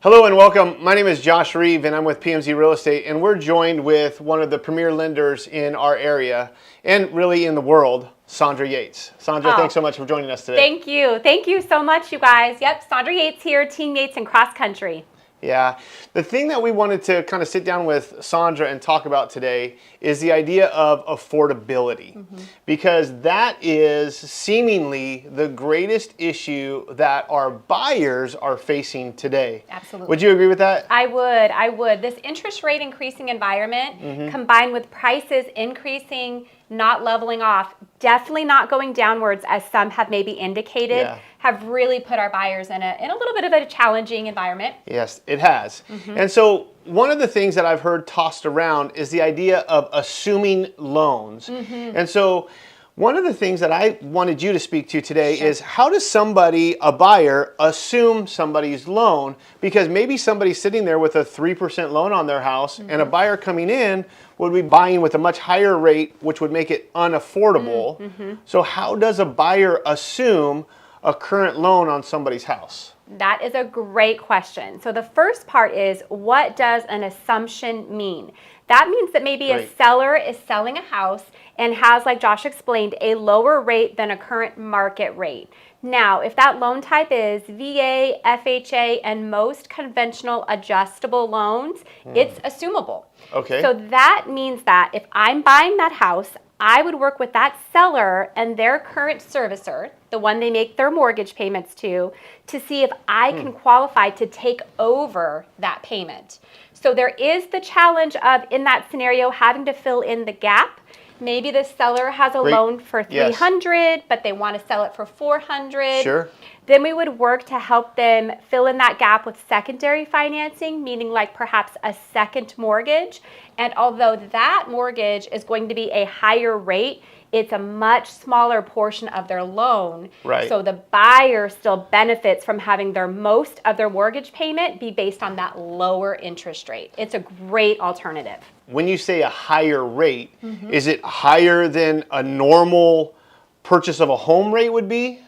Hello and welcome. My name is Josh Reeve and I'm with PMZ Real Estate, and we're joined with one of the premier lenders in our area and really in the world, Sandra Yates. Sandra, thanks so much for joining us today. Thank you. Thank you so much, you guys. Yep, Sandra Yates here, Team Yates and Cross Country. Yeah, the thing that we wanted to kind of sit down with Sandra and talk about today is the idea of affordability, because that is seemingly the greatest issue that our buyers are facing today. Absolutely. Would you agree with that? I would. This interest rate increasing environment combined with prices increasing, not leveling off, definitely not going downwards as some have maybe indicated, have really put our buyers in a little bit of a challenging environment. Yes, it has. And so one of the things that I've heard tossed around is the idea of assuming loans. And so one of the things that I wanted you to speak to today is, how does somebody, a buyer, assume somebody's loan? Because maybe somebody's sitting there with a 3% loan on their house and a buyer coming in would be buying with a much higher rate, which would make it unaffordable. So how does a buyer assume a current loan on somebody's house? That is a great question. So the first part is, what does an assumption mean? That means that maybe a seller is selling a house and has, like Josh explained, a lower rate than a current market rate. Now, if that loan type is VA, FHA, and most conventional adjustable loans, it's assumable. Okay. So that means that if I'm buying that house, I would work with that seller and their current servicer, the one they make their mortgage payments to see if I can qualify to take over that payment. So there is the challenge of, in that scenario, having to fill in the gap. Maybe the seller has a loan for $300, but they want to sell it for $400. Sure. Then we would work to help them fill in that gap with secondary financing, meaning like perhaps a second mortgage. And although that mortgage is going to be a higher rate, it's a much smaller portion of their loan. Right. So the buyer still benefits from having their most of their mortgage payment be based on that lower interest rate. It's a great alternative. When you say a higher rate, is it higher than a normal purchase of a home rate would be?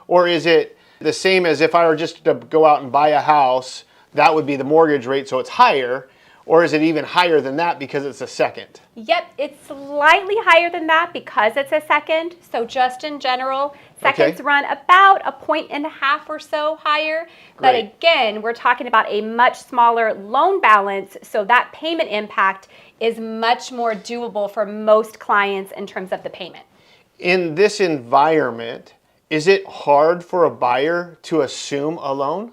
Or is it the same as if I were just to go out and buy a house, that would be the mortgage rate, so it's higher? Or is it even higher than that because it's a second? Yep, it's slightly higher than that because it's a second. So just in general, seconds run about 1.5 points or so higher. But again, we're talking about a much smaller loan balance, so that payment impact is much more doable for most clients in terms of the payment. In this environment, is it hard for a buyer to assume a loan?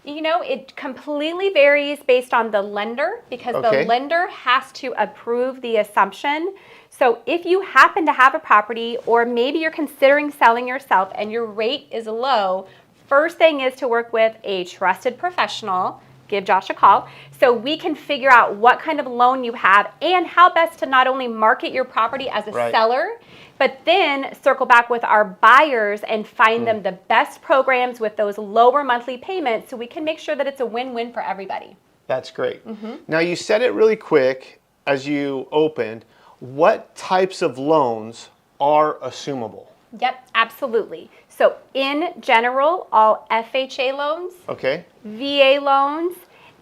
You know, it completely varies based on the lender, because the lender has to approve the assumption. So if you happen to have a property, or maybe you're considering selling yourself and your rate is low, first thing is to work with a trusted professional. Give Josh a call so we can figure out what kind of loan you have and how best to not only market your property as a seller, but then circle back with our buyers and find them the best programs with those lower monthly payments, so we can make sure that it's a win-win for everybody. That's great. Now, you said it really quick as you opened. What types of loans are assumable? Yep, absolutely. So in general, all FHA loans, VA loans,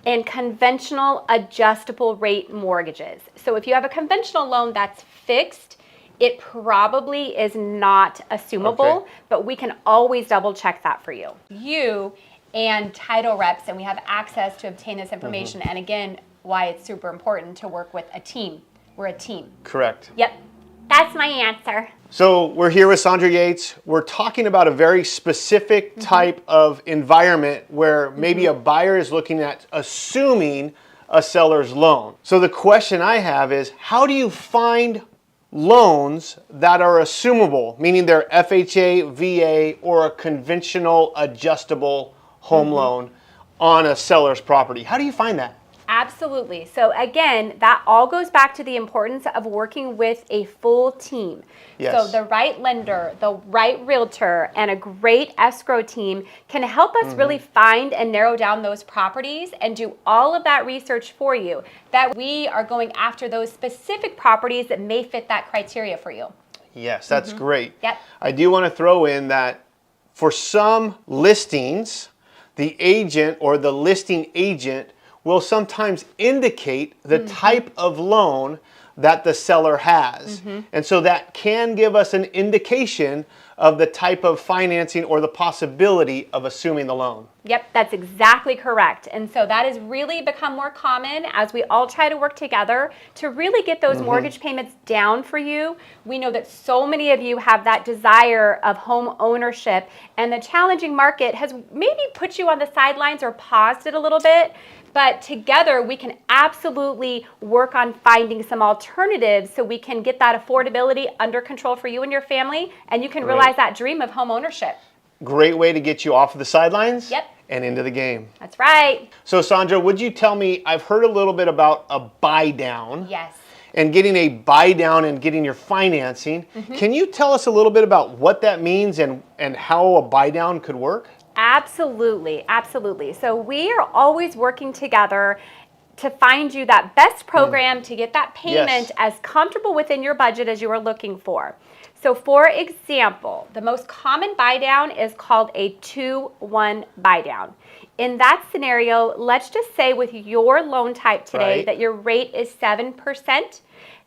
and conventional adjustable rate mortgages. So if you have a conventional loan that's fixed, it probably is not assumable, but we can always double check that for you. You and title reps, and we have access to obtain this information. And again, why it's super important to work with a team. We're a team. Correct. Yep, that's my answer. So we're here with Sandra Yates. We're talking about a very specific type of environment where maybe a buyer is looking at assuming a seller's loan. So the question I have is, how do you find loans that are assumable, meaning they're FHA, VA, or a conventional adjustable home loan on a seller's property? How do you find that? Absolutely. So again, that all goes back to the importance of working with a full team. So the right lender, the right realtor, and a great escrow team can help us really find and narrow down those properties and do all of that research for you, that we are going after those specific properties that may fit that criteria for you. Yes, that's great. Yep. I do want to throw in that for some listings, the agent or the listing agent will sometimes indicate the type of loan that the seller has. And so that can give us an indication of the type of financing or the possibility of assuming the loan. Yep, that's exactly correct. And so that has really become more common as we all try to work together to really get those mortgage payments down for you. We know that so many of you have that desire of home ownership, and the challenging market has maybe put you on the sidelines or paused it a little bit. But together we can absolutely work on finding some alternatives so we can get that affordability under control for you and your family, and you can realize that dream of home ownership. Great way to get you off of the sidelines Yep. and into the game. That's right. So Sandra, would you tell me, I've heard a little bit about a buy down. Yes. And getting a buy down and getting your financing. Can you tell us a little bit about what that means and how a buy down could work? Absolutely, absolutely. So we are always working together to find you that best program to get that payment as comfortable within your budget as you are looking for. So for example, the most common buy down is called a 2-1 buy down. In that scenario, let's just say with your loan type today that your rate is 7%.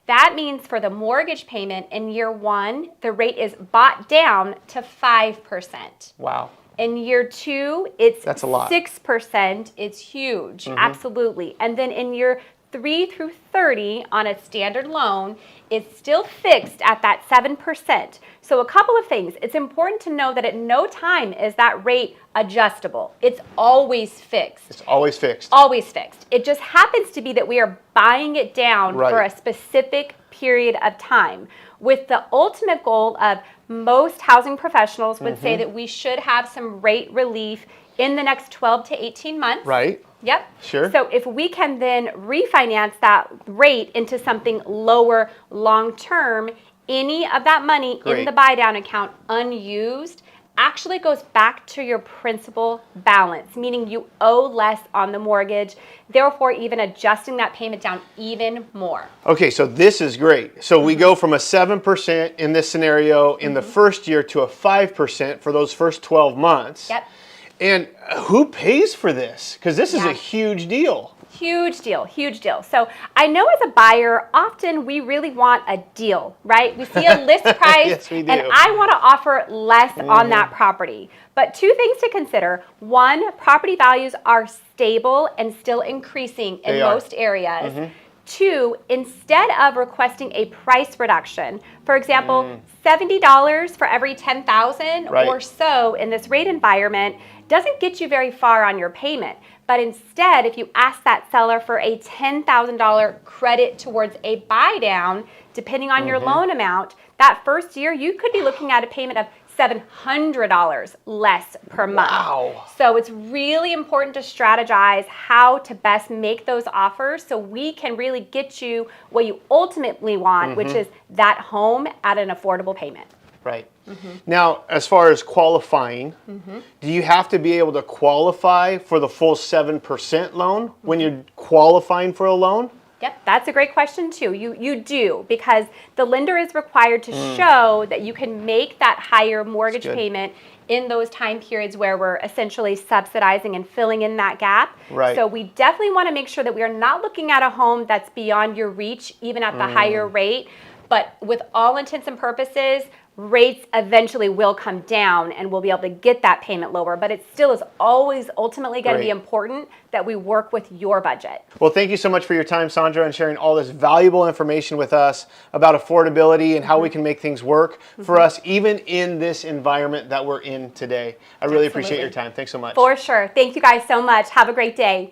That means for the mortgage payment in year one, the rate is bought down to 5%. Wow. In year two, it's That's a lot. 6%. It's huge, absolutely. And then in year 3 through 30 on a standard loan, it's still fixed at that 7%. So a couple of things. It's important to know that at no time is that rate adjustable. It's always fixed. It's always fixed. Always fixed. It just happens to be that we are buying it down for a specific period of time, with the ultimate goal of most housing professionals would say that we should have some rate relief in the next 12 to 18 months. Right. Yep. Sure. So if we can then refinance that rate into something lower long term, any of that money in the buy down account unused actually goes back to your principal balance, meaning you owe less on the mortgage, therefore even adjusting that payment down even more. Okay, so this is great. So we go from a 7% in this scenario in the first year to a 5% for those first 12 months. Yep. And who pays for this? Because this is a huge deal. Huge deal, huge deal. So I know as a buyer, often we really want a deal, right? We see a list price Yes, we do. and I want to offer less on that property. But two things to consider. One, property values are stable and still increasing in most areas. Two, instead of requesting a price reduction, for example, $70 for every $10,000 or so in this rate environment doesn't get you very far on your payment. But instead, if you ask that seller for a $10,000 credit towards a buy down, depending on your loan amount, that first year you could be looking at a payment of $700 less per month. Wow. So it's really important to strategize how to best make those offers so we can really get you what you ultimately want, which is that home at an affordable payment. Right. Now, as far as qualifying, do you have to be able to qualify for the full 7% loan when you're qualifying for a loan? Yep, that's a great question too. You do, because the lender is required to show that you can make that higher mortgage payment in those time periods where we're essentially subsidizing and filling in that gap. Right. So we definitely want to make sure that we are not looking at a home that's beyond your reach, even at the higher rate. But with all intents and purposes, rates eventually will come down and we'll be able to get that payment lower. But it still is always ultimately going to be important that we work with your budget. Well, thank you so much for your time, Sandra, and sharing all this valuable information with us about affordability and how we can make things work for us, even in this environment that we're in today. I really appreciate your time. Thanks so much. For sure. Thank you guys so much. Have a great day.